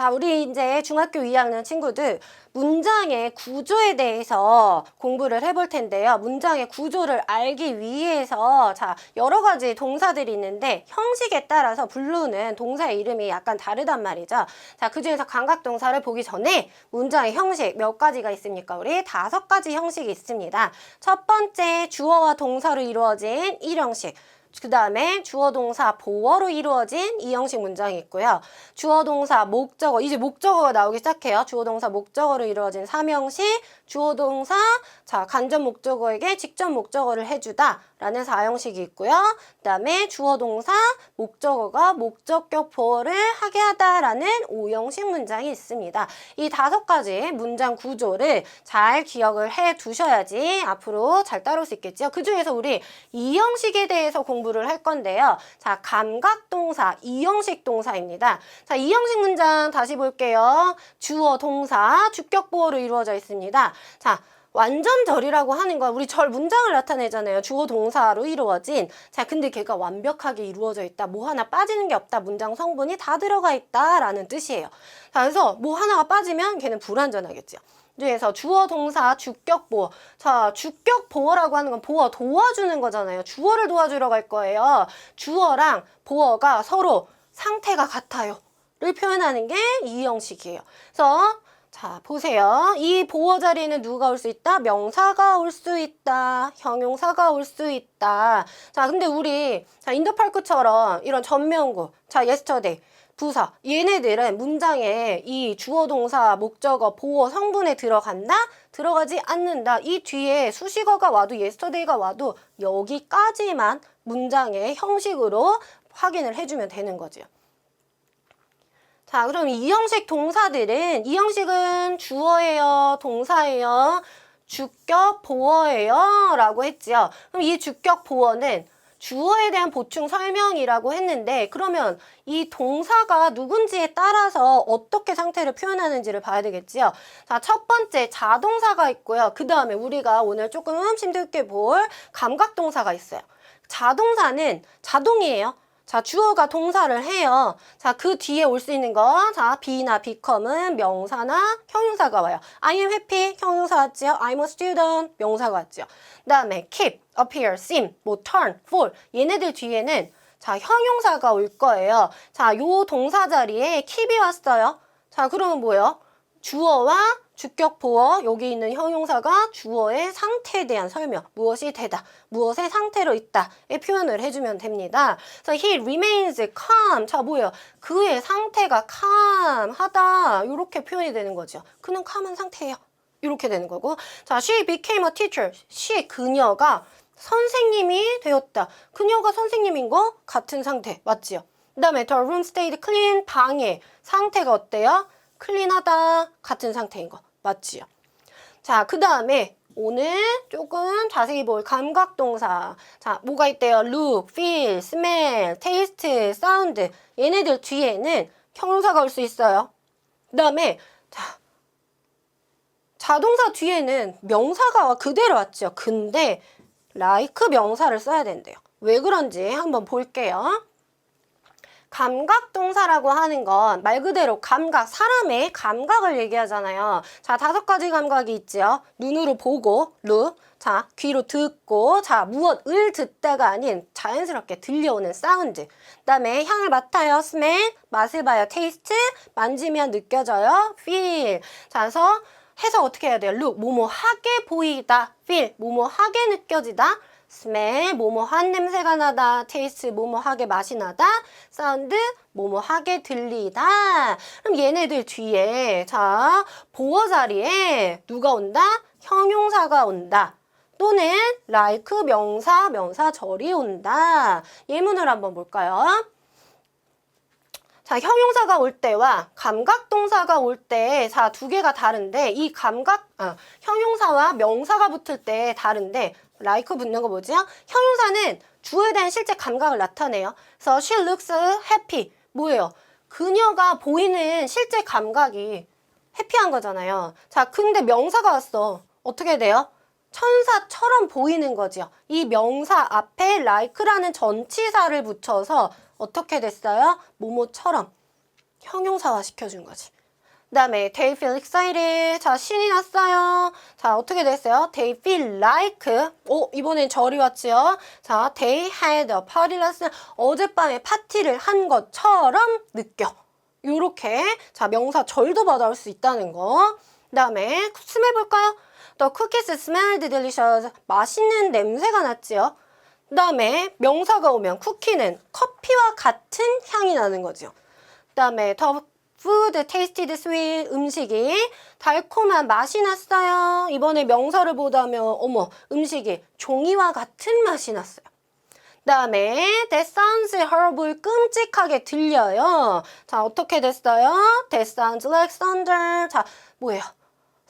자, 우리 이제 중학교 2학년 친구들 문장의 구조에 대해서 공부를 해볼 텐데요. 문장의 구조를 알기 위해서 자, 여러 가지 동사들이 있는데 형식에 따라서 부르는 동사의 이름이 약간 다르단 말이죠. 자, 그중에서 감각동사를 보기 전에 문장의 형식 몇 가지가 있습니까? 우리 5가지 형식이 있습니다. 첫 번째, 주어와 동사로 이루어진 1형식. 그 다음에 주어 동사 보어로 이루어진 2형식 문장이 있고요. 주어 동사 목적어, 이제 목적어가 나오기 시작해요. 주어 동사 목적어로 이루어진 3형식, 주어 동사 자 간접 목적어에게 직접 목적어를 해주다 라는 4형식이 있고요. 그 다음에 주어 동사 목적어가 목적격 보어를 하게 하다라는 5형식 문장이 있습니다. 이 5가지 문장 구조를 잘 기억을 해 두셔야지 앞으로 잘 따라올 수 있겠죠. 그 중에서 우리 2형식에 대해서 공부를 할 건데요. 자, 감각동사 2형식 동사입니다. 자, 2형식 문장 다시 볼게요. 주어 동사 주격 보어로 이루어져 있습니다. 자, 완전절이라고 하는 건 우리 절 문장을 나타내잖아요. 주어 동사로 이루어진. 자, 근데 걔가 완벽하게 이루어져 있다. 뭐 하나 빠지는 게 없다. 문장 성분이 다 들어가 있다 라는 뜻이에요. 자, 그래서 뭐 하나가 빠지면 걔는 불완전하겠죠. 그래서 주어 동사 주격 보어. 자, 주격 보어라고 하는 건 보어 도와주는 거잖아요. 주어를 도와주러 갈 거예요. 주어랑 보어가 서로 상태가 같아요 를 표현하는 게 이 형식이에요. 그래서 자, 보세요. 이 보어 자리에는 누가 올 수 있다? 명사가 올 수 있다. 형용사가 올 수 있다. 자, 근데 우리 자, 인더파크처럼 이런 전면구, 자, yesterday, 부사, 얘네들은 문장에 이 주어 동사 목적어 보어 성분에 들어간다? 들어가지 않는다. 이 뒤에 수식어가 와도 yesterday가 와도 여기까지만 문장의 형식으로 확인을 해주면 되는 거죠. 자, 그럼 이 형식 동사들은 이 형식은 주어예요, 동사예요, 주격 보어예요 라고 했지요. 그럼 이 주격 보어는 주어에 대한 보충 설명이라고 했는데 그러면 이 동사가 누군지에 따라서 어떻게 상태를 표현하는지를 봐야 되겠지요. 자, 첫 번째 자동사가 있고요. 그 다음에 우리가 오늘 조금 힘들게 볼 감각동사가 있어요. 자동사는 자동이에요. 자, 주어가 동사를 해요. 자, 그 뒤에 올 수 있는 거, 자, be나 become은 명사나 형용사가 와요. I am happy, 형용사 왔지요. I'm a student, 명사가 왔지요. 그 다음에 keep, appear, seem, 뭐 turn, fall, 얘네들 뒤에는 자, 형용사가 올 거예요. 자, 요 동사 자리에 keep이 왔어요. 자, 그러면 뭐예요? 주어와 주격 보어, 여기 있는 형용사가 주어의 상태에 대한 설명, 무엇이 되다, 무엇의 상태로 있다의 표현을 해주면 됩니다. 그래서 he remains calm, 자 뭐예요? 그의 상태가 calm하다 이렇게 표현이 되는 거죠. 그는 calm한 상태예요. 이렇게 되는 거고, 자 she became a teacher, she 그녀가 선생님이 되었다. 그녀가 선생님인 거 같은 상태 맞지요? 그 다음에 the room stayed clean, 방의 상태가 어때요? 클린하다 같은 상태인 거 맞지요? 자, 그 다음에 오늘 조금 자세히 볼 감각동사. 자, 뭐가 있대요? look, feel, smell, taste, sound. 얘네들 뒤에는 형용사가 올 수 있어요. 그 다음에 자, 자동사 뒤에는 명사가 그대로 왔죠. 근데 like 명사를 써야 된대요. 왜 그런지 한번 볼게요. 감각동사라고 하는 건 말 그대로 감각, 사람의 감각을 얘기하잖아요. 자, 5가지 감각이 있죠. 눈으로 보고, look. 자, 귀로 듣고, 자, 무엇을 듣다가 아닌 자연스럽게 들려오는 사운드. 그 다음에 향을 맡아요, smell. 맛을 봐요, taste. 만지면 느껴져요, feel. 자, 그래서 해석 어떻게 해야 돼요? look, 뭐뭐하게 보이다. feel, 뭐뭐하게 느껴지다. smell, 뭐뭐한 냄새가 나다. taste, 뭐뭐하게 맛이 나다. sound, 뭐뭐하게 들리다. 그럼 얘네들 뒤에 자 보어 자리에 누가 온다? 형용사가 온다. 또는 like 명사, 명사절이 온다. 예문을 한번 볼까요? 자, 형용사가 올 때와 감각동사가 올 때, 자, 2개가 다른데, 이 형용사와 명사가 붙을 때 다른데, like 붙는 거 뭐죠? 형용사는 주어에 대한 실제 감각을 나타내요. 그래서 she looks happy. 뭐예요? 그녀가 보이는 실제 감각이 해피한 거잖아요. 자, 근데 명사가 왔어. 어떻게 돼요? 천사처럼 보이는 거죠. 이 명사 앞에 like라는 전치사를 붙여서 어떻게 됐어요? 뭐뭐처럼 형용사화 시켜준 거지. 그다음에 they feel excited. 자, 신이 났어요. 자, 어떻게 됐어요? They feel like. 이번엔 절이 왔지요. 자, they had a party last night. 어젯밤에 파티를 한 것처럼 느껴. 요렇게 자, 명사 절도 받아올 수 있다는 거. 그다음에 스멜 볼까요? The cookies smelled delicious. 맛있는 냄새가 났지요. 그다음에 명사가 오면 쿠키는 커피와 같은 향이 나는 거죠. 그다음에 the food tasted sweet. 음식이 달콤한 맛이 났어요. 이번에 명사를 보다면 어머, 음식이 종이와 같은 맛이 났어요. 그다음에 that sounds horrible. 끔찍하게 들려요. 자, 어떻게 됐어요? That sounds like thunder. 자, 뭐예요?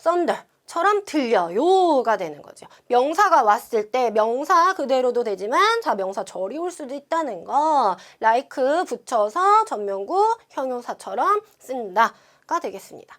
thunder 처럼 들려요가 되는 거죠. 명사가 왔을 때 명사 그대로도 되지만 자, 명사 절이 올 수도 있다는 거. like 붙여서 전면구 형용사처럼 쓴다가 되겠습니다.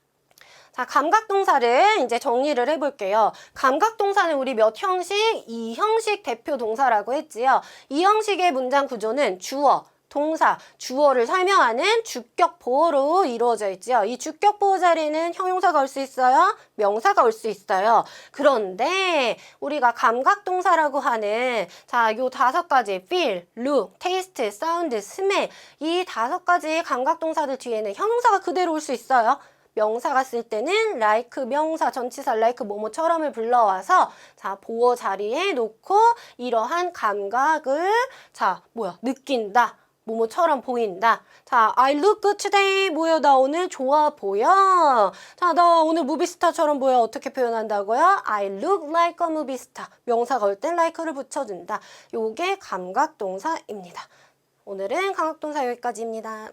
자, 감각동사를 이제 정리를 해볼게요. 감각동사는 우리 몇 형식? 2형식 대표 동사라고 했지요. 이 형식의 문장 구조는 주어, 동사, 주어를 설명하는 주격 보어로 이루어져 있지요. 이 주격 보어 자리에는 형용사가 올 수 있어요. 명사가 올 수 있어요. 그런데 우리가 감각동사라고 하는 자, 요 5가지 feel, look, taste, sound, smell 이 5가지 감각동사들 뒤에는 형용사가 그대로 올 수 있어요. 명사가 쓸 때는 like 명사 전치사 like 뭐뭐처럼을 불러와서 자, 보어 자리에 놓고 이러한 감각을 자, 느낀다. 뭐뭐처럼 보인다. 자, I look good today. 뭐요? 나 오늘 좋아 보여. 자, 나 오늘 무비스타처럼 보여. 어떻게 표현한다고요? I look like a movie star. 명사가 올 땐 like를 붙여준다. 요게 감각동사입니다. 오늘은 감각동사 여기까지입니다.